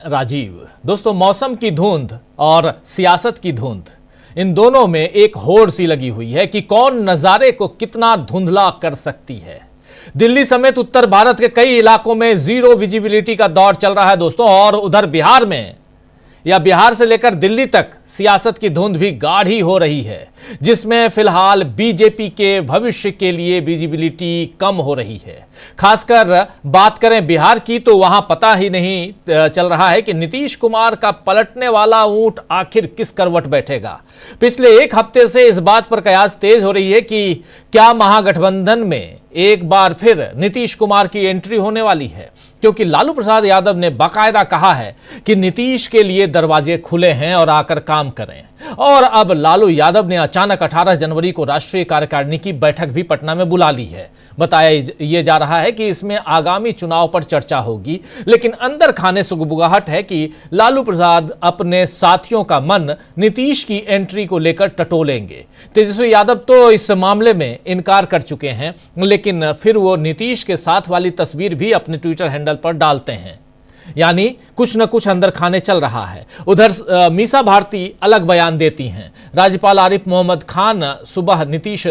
राजीव, दोस्तों मौसम की धुंध और सियासत की धुंध, इन दोनों में एक होड़ सी लगी हुई है कि कौन नजारे को कितना धुंधला कर सकती है। दिल्ली समेत उत्तर भारत के कई इलाकों में जीरो विजिबिलिटी का दौर चल रहा है दोस्तों, और उधर बिहार में या बिहार से लेकर दिल्ली तक सियासत की धुंध भी गाढ़ी हो रही है, जिसमें फिलहाल बीजेपी के भविष्य के लिए विजिबिलिटी कम हो रही है। खासकर बात करें बिहार की तो वहां पता ही नहीं चल रहा है कि नीतीश कुमार का पलटने वाला ऊंट आखिर किस करवट बैठेगा। पिछले एक हफ्ते से इस बात पर कयास तेज हो रही है कि क्या महागठबंधन में एक बार फिर नीतीश कुमार की एंट्री होने वाली है, क्योंकि लालू प्रसाद यादव ने बाकायदा कहा है कि नीतीश के लिए दरवाजे खुले हैं और आकर काम करें। और अब लालू यादव ने अचानक 18 जनवरी को राष्ट्रीय कार्यकारिणी की बैठक भी पटना में बुला ली है। बताया यह जा रहा है कि इसमें आगामी चुनाव पर चर्चा होगी, लेकिन अंदर खाने सुगबुगाहट है कि लालू प्रसाद अपने साथियों का मन नीतीश की एंट्री को लेकर टटोलेंगे। तेजस्वी यादव तो इस मामले में इनकार कर चुके हैं, लेकिन फिर वो नीतीश के साथ वाली तस्वीर भी अपने ट्विटर हैंडल पर डालते हैं, यानी कुछ न कुछ अंदर खाने चल रहा है। उधर मीसा भारती अलग बयान देती हैं। राज्यपाल आरिफ मोहम्मद खान सुबह नीतीश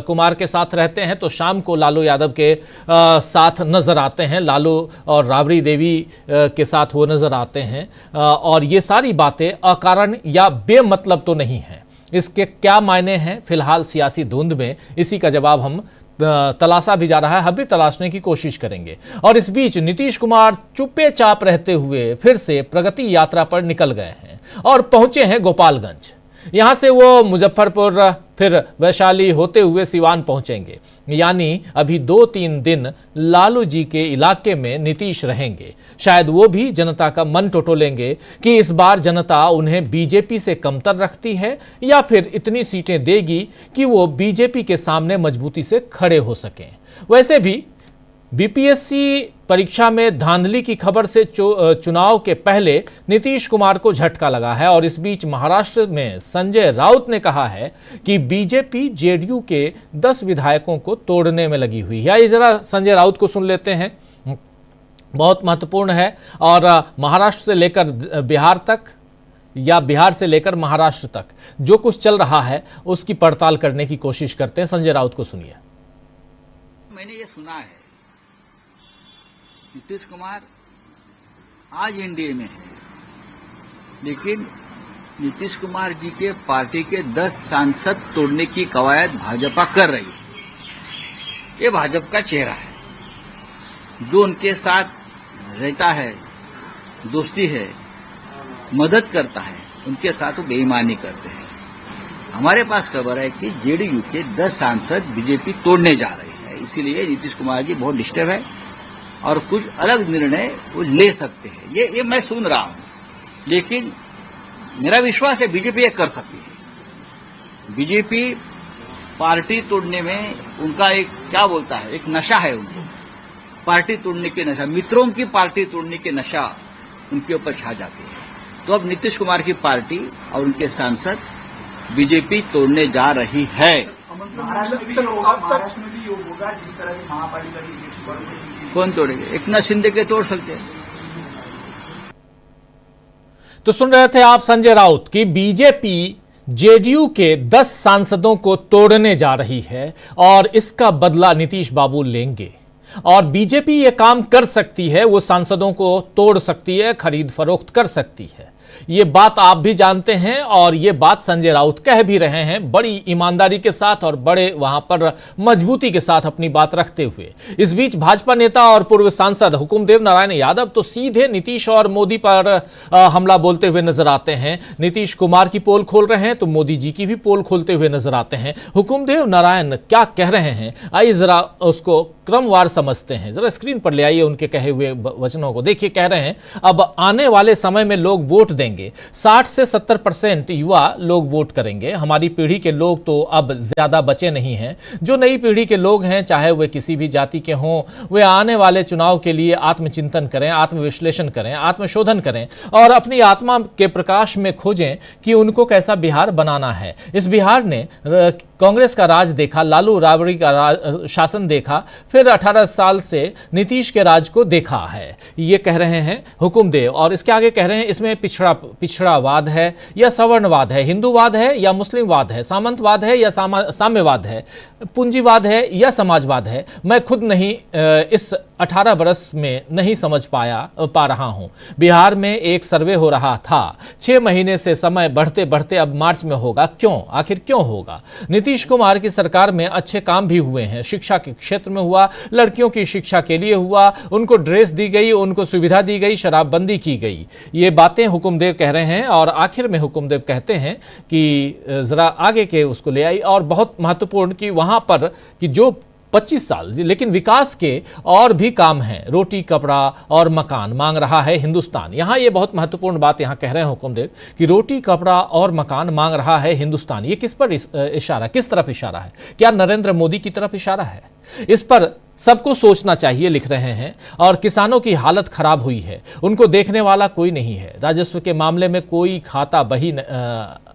कुमार के साथ रहते हैं तो शाम को लालू यादव के साथ नजर आते हैं, लालू और राबड़ी देवी के साथ वो नजर आते हैं। और ये सारी बातें अकारण या बेमतलब तो नहीं है। इसके क्या मायने हैं फिलहाल सियासी धुंध में, इसी का जवाब हम तलाशा भी जा रहा है, हम भी तलाशने की कोशिश करेंगे। और इस बीच नीतीश कुमार चुप्पे चाप रहते हुए फिर से प्रगति यात्रा पर निकल गए हैं और पहुंचे हैं गोपालगंज। यहां से वो मुजफ्फरपुर फिर वैशाली होते हुए सिवान पहुंचेंगे, यानी अभी 2-3 दिन लालू जी के इलाके में नीतीश रहेंगे। शायद वो भी जनता का मन टटोलेंगे कि इस बार जनता उन्हें बीजेपी से कमतर रखती है या फिर इतनी सीटें देगी कि वो बीजेपी के सामने मजबूती से खड़े हो सकें। वैसे भी बीपीएससी परीक्षा में धांधली की खबर से चुनाव के पहले नीतीश कुमार को झटका लगा है। और इस बीच महाराष्ट्र में संजय राउत ने कहा है कि बीजेपी जेडीयू के 10 विधायकों को तोड़ने में लगी हुई है। ये जरा संजय राउत को सुन लेते हैं, बहुत महत्वपूर्ण है। और महाराष्ट्र से लेकर बिहार तक या बिहार से लेकर महाराष्ट्र तक जो कुछ चल रहा है उसकी पड़ताल करने की कोशिश करते हैं। संजय राउत को सुनिए। मैंने ये सुना है नीतीश कुमार आज एनडीए में है, लेकिन नीतीश कुमार जी के पार्टी के 10 सांसद तोड़ने की कवायद भाजपा कर रही है। ये भाजपा का चेहरा है, जो उनके साथ रहता है, दोस्ती है, मदद करता है, उनके साथ वो बेईमानी करते हैं। हमारे पास खबर है कि जेडीयू के 10 सांसद बीजेपी तोड़ने जा रही है, इसीलिए नीतीश कुमार जी बहुत डिस्टर्ब है और कुछ अलग निर्णय वो ले सकते हैं। ये मैं सुन रहा हूं, लेकिन मेरा विश्वास है बीजेपी ये कर सकती है। बीजेपी पार्टी तोड़ने में उनका एक क्या बोलता है, एक नशा है उनको, पार्टी तोड़ने के नशा, मित्रों की पार्टी तोड़ने के नशा उनके ऊपर छा जाती है। तो अब नीतीश कुमार की पार्टी और उनके सांसद बीजेपी तोड़ने जा रही है। महाराष्ट्र में भी होगा जिस तरह की महापालिका की कौन तोड़ेगा? एकनाथ शिंदे के तोड़ सकते हैं। तो सुन रहे थे आप संजय राउत की बीजेपी जेडीयू के 10 सांसदों को तोड़ने जा रही है और इसका बदला नीतीश बाबू लेंगे। और बीजेपी ये काम कर सकती है, वो सांसदों को तोड़ सकती है, खरीद फरोख्त कर सकती है। ये बात आप भी जानते हैं और ये बात संजय राउत कह भी रहे हैं, बड़ी ईमानदारी के साथ और बड़े वहां पर मजबूती के साथ अपनी बात रखते हुए। इस बीच भाजपा नेता और पूर्व सांसद हुकुमदेव नारायण यादव तो सीधे नीतीश और मोदी पर हमला बोलते हुए नजर आते हैं। नीतीश कुमार की पोल खोल रहे हैं तो मोदी जी की भी पोल खोलते हुए नजर आते हैं। हुकुमदेव नारायण क्या कह रहे हैं, आइए जरा उसको क्रमवार समझते हैं। जरा स्क्रीन पर ले आइए उनके कहे हुए वचनों को। देखिए, कह रहे हैं अब आने वाले समय में लोग वोट देंगे, 60 से 70% युवा लोग वोट करेंगे। हमारी पीढ़ी के लोग तो अब ज्यादा बचे नहीं हैं। जो नई पीढ़ी के लोग हैं, चाहे वे किसी भी जाति के हों, वे आने वाले चुनाव के लिए आत्मचिंतन करें, आत्मविश्लेषण करें, आत्मशोधन करें और अपनी आत्मा के प्रकाश में खोजें कि उनको कैसा बिहार बनाना है। इस बिहार ने कांग्रेस का राज देखा, लालू राबड़ी का शासन देखा, फिर 18 साल से नीतीश के राज को देखा है, ये कह रहे हैं हुकुमदेव। और इसके आगे कह रहे हैं इसमें पिछड़ावाद है या सवर्णवाद है, हिंदूवाद है या मुस्लिमवाद है, सामंतवाद है या साम्यवाद है, पूंजीवाद है या समाजवाद है, मैं खुद नहीं इस 18 बरस में नहीं समझ पा रहा हूं। बिहार में एक सर्वे हो रहा था, 6 महीने से समय बढ़ते बढ़ते अब मार्च में होगा, क्यों? आखिर क्यों होगा? नीतीश कुमार की सरकार में अच्छे काम भी हुए हैं, शिक्षा के क्षेत्र में हुआ, लड़कियों की शिक्षा के लिए हुआ, उनको ड्रेस दी गई, उनको सुविधा दी गई, शराबबंदी की गई। ये बातें हुकुमदेव कह रहे हैं और आखिर में हुकुमदेव कहते हैं कि जरा आगे के उसको ले आई, और बहुत महत्वपूर्ण कि वहां पर कि जो 25 साल लेकिन विकास के और भी काम हैं, रोटी कपड़ा और मकान मांग रहा है हिंदुस्तान। यहां ये बहुत महत्वपूर्ण बात यहां कह रहे हैं हुकुमदेव कि रोटी कपड़ा और मकान मांग रहा है हिंदुस्तान। ये किस पर इशारा, किस तरफ इशारा है? क्या नरेंद्र मोदी की तरफ इशारा है? इस पर सबको सोचना चाहिए, लिख रहे हैं। और किसानों की हालत खराब हुई है, उनको देखने वाला कोई नहीं है, राजस्व के मामले में कोई खाता बही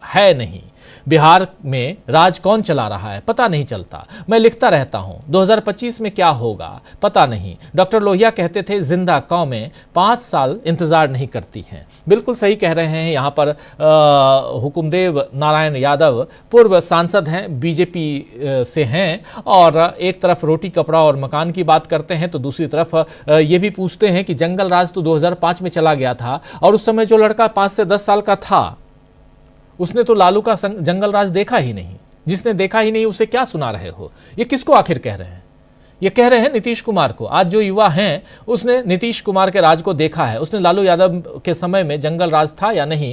है नहीं, बिहार में राज कौन चला रहा है पता नहीं चलता, मैं लिखता रहता हूं 2025 में क्या होगा पता नहीं। डॉक्टर लोहिया कहते थे जिंदा कौमें 5 साल इंतजार नहीं करती हैं। बिल्कुल सही कह रहे हैं यहाँ पर हुकुमदेव नारायण यादव, पूर्व सांसद हैं, बीजेपी से हैं, और एक तरफ रोटी कपड़ा और मकान की बात करते हैं तो दूसरी तरफ ये भी पूछते हैं कि जंगल राज तो 2005 में चला गया था, और उस समय जो लड़का 5 से 10 साल का था उसने तो लालू का जंगल राज देखा ही नहीं। जिसने देखा ही नहीं उसे क्या सुना रहे हो? ये किसको आखिर कह रहे हैं? ये कह रहे हैं नीतीश कुमार को। आज जो युवा हैं उसने नीतीश कुमार के राज को देखा है, उसने लालू यादव के समय में जंगल राज था या नहीं,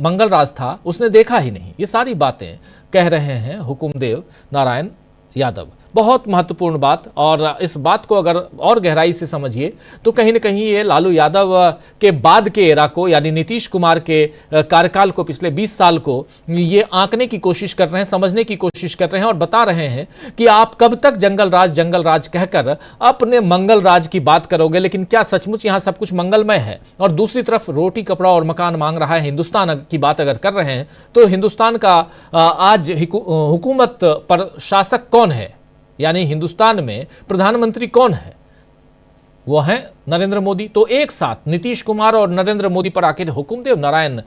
मंगल राज था, उसने देखा ही नहीं। ये सारी बातें कह रहे हैं हुकुमदेव नारायण यादव। बहुत महत्वपूर्ण बात, और इस बात को अगर और गहराई से समझिए तो कहीं ना कहीं ये लालू यादव के बाद के एरा को, यानी नीतीश कुमार के कार्यकाल को, पिछले 20 साल को ये आंकने की कोशिश कर रहे हैं, समझने की कोशिश कर रहे हैं, और बता रहे हैं कि आप कब तक जंगल राज कहकर अपने मंगल राज की बात करोगे, लेकिन क्या सचमुच यहाँ सब कुछ मंगलमय है? और दूसरी तरफ रोटी कपड़ा और मकान मांग रहा है हिंदुस्तान की बात अगर कर रहे हैं तो हिंदुस्तान का आज हुकूमत पर शासक कौन है, यानी हिंदुस्तान में प्रधानमंत्री कौन है? वो है नरेंद्र मोदी। तो एक साथ नीतीश कुमार और नरेंद्र मोदी पर आखिर हुकुमदेव नारायण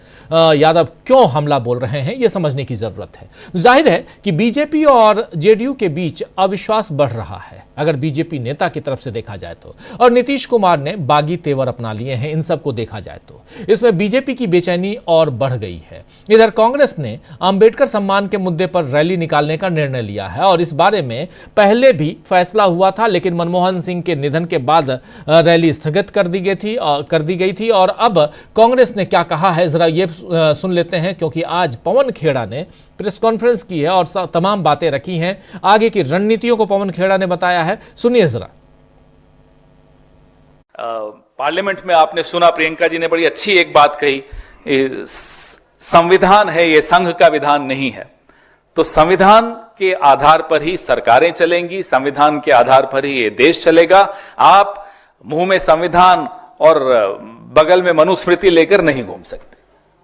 यादव क्यों हमला बोल रहे हैं, यह समझने की जरूरत है। जाहिर है कि बीजेपी और जेडीयू के बीच अविश्वास बढ़ रहा है, अगर बीजेपी नेता की तरफ से देखा जाए तो, और नीतीश कुमार ने बागी तेवर अपना लिए हैं, इन सबको देखा जाए तो इसमें बीजेपी की बेचैनी और बढ़ गई है। इधर कांग्रेस ने अंबेडकर सम्मान के मुद्दे पर रैली निकालने का निर्णय लिया है, और इस बारे में पहले भी फैसला हुआ था, लेकिन मनमोहन सिंह के निधन के बाद रैली स्थगित कर दी गई थी। और अब कांग्रेस ने क्या कहा है जरा ये सुन लेते हैं, क्योंकि आज पवन खेड़ा ने प्रेस कॉन्फ्रेंस की है और तमाम बातें रखी हैं, आगे की रणनीतियों को पवन खेड़ा ने बताया है, सुनिए जरा। पार्लियामेंट में आपने सुना, प्रियंका जी ने बड़ी अच्छी एक बात कही, संविधान है ये, संघ का विधान नहीं है। तो संविधान के आधार पर ही सरकारें चलेंगी, संविधान के आधार पर ही ये देश चलेगा। आप मुंह में संविधान और बगल में मनुस्मृति लेकर नहीं घूम सकते,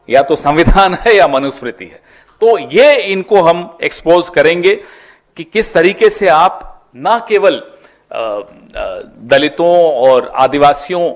या तो संविधान है या मनुस्मृति है। तो ये इनको हम एक्सपोज करेंगे कि किस तरीके से आप ना केवल दलितों और आदिवासियों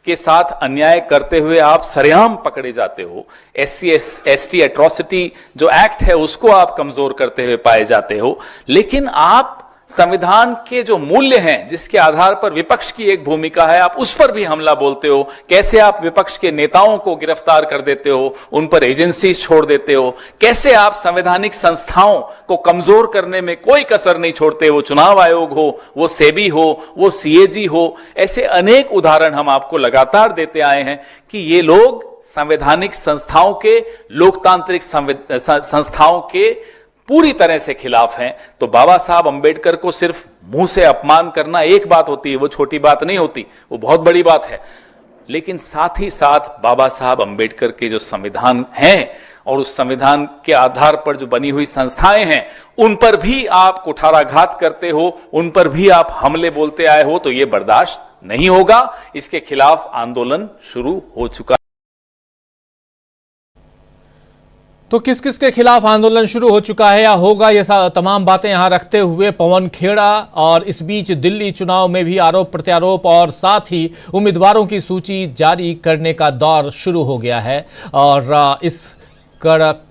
के साथ अन्याय करते हुए आप सरेआम पकड़े जाते हो, SC/ST एट्रोसिटी जो एक्ट है उसको आप कमजोर करते हुए पाए जाते हो, लेकिन आप संविधान के जो मूल्य हैं जिसके आधार पर विपक्ष की एक भूमिका है, आप उस पर भी हमला बोलते हो। कैसे आप विपक्ष के नेताओं को गिरफ्तार कर देते हो, उन पर एजेंसीज छोड़ देते हो, कैसे आप संवैधानिक संस्थाओं को कमजोर करने में कोई कसर नहीं छोड़ते। वो चुनाव आयोग हो, वो सेबी हो, वो CAG हो, ऐसे अनेक उदाहरण हम आपको लगातार देते आए हैं कि ये लोग संवैधानिक संस्थाओं के, लोकतांत्रिक संस्थाओं के पूरी तरह से खिलाफ हैं। तो बाबा साहब अंबेडकर को सिर्फ मुंह से अपमान करना एक बात होती है, वो छोटी बात नहीं होती, वो बहुत बड़ी बात है। लेकिन साथ ही साथ बाबा साहब अंबेडकर के जो संविधान हैं और उस संविधान के आधार पर जो बनी हुई संस्थाएं हैं, उन पर भी आप कुठाराघात करते हो, उन पर भी आप हमले बोलते आए हो, तो ये बर्दाश्त नहीं होगा। इसके खिलाफ आंदोलन शुरू हो चुका। तो किस किस के खिलाफ आंदोलन शुरू हो चुका है या होगा, ये तमाम बातें यहां रखते हुए पवन खेड़ा और इस बीच दिल्ली चुनाव में भी आरोप प्रत्यारोप और साथ ही उम्मीदवारों की सूची जारी करने का दौर शुरू हो गया है। और इस कड़कती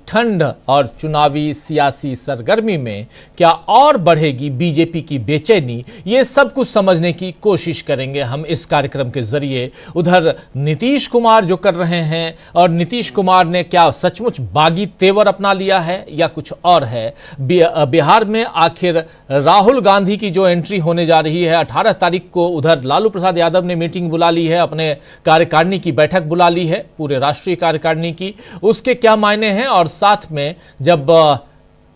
ठंड और चुनावी सियासी सरगर्मी में क्या और बढ़ेगी बीजेपी की बेचैनी, ये सब कुछ समझने की कोशिश करेंगे हम इस कार्यक्रम के जरिए। उधर नीतीश कुमार जो कर रहे हैं, और नीतीश कुमार ने क्या सचमुच बागी तेवर अपना लिया है या कुछ और है। बिहार में आखिर राहुल गांधी की जो एंट्री होने जा रही है 18 तारीख को, उधर लालू प्रसाद यादव ने मीटिंग बुला ली है, अपने कार्यकारिणी की बैठक बुला ली है, पूरे राष्ट्रीय कार्यकारिणी की, उसके क्या मायने हैं। और साथ में जब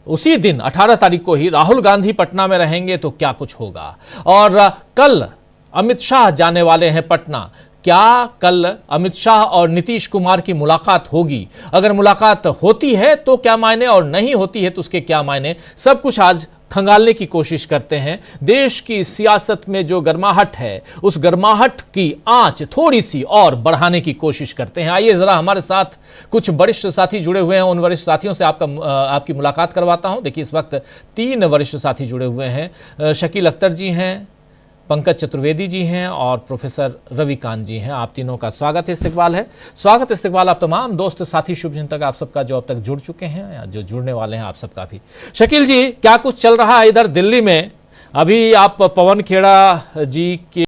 उसी दिन 18 तारीख को ही राहुल गांधी पटना में रहेंगे तो क्या कुछ होगा। और कल अमित शाह जाने वाले हैं पटना, क्या कल अमित शाह और नीतीश कुमार की मुलाकात होगी? अगर मुलाकात होती है तो क्या मायने, और नहीं होती है तो उसके क्या मायने, सब कुछ आज खंगालने की कोशिश करते हैं। देश की सियासत में जो गर्माहट है, उस गर्माहट की आंच थोड़ी सी और बढ़ाने की कोशिश करते हैं। आइए जरा हमारे साथ कुछ वरिष्ठ साथी जुड़े हुए हैं, उन वरिष्ठ साथियों से आपकी मुलाकात करवाता हूं। देखिए, इस वक्त 3 वरिष्ठ साथी जुड़े हुए हैं। शकील अख्तर जी हैं, पंकज चतुर्वेदी जी हैं और प्रोफेसर रविकांत जी हैं। आप तीनों का स्वागत है, इस्तकबाल है। स्वागत इस्तकबाल आप तमाम दोस्त साथी शुभचिंतक आप सबका जो अब तक जुड़ चुके हैं या जो जुड़ने वाले हैं आप सबका भी। शकील जी, क्या कुछ चल रहा है इधर दिल्ली में? अभी आप पवन खेड़ा जी के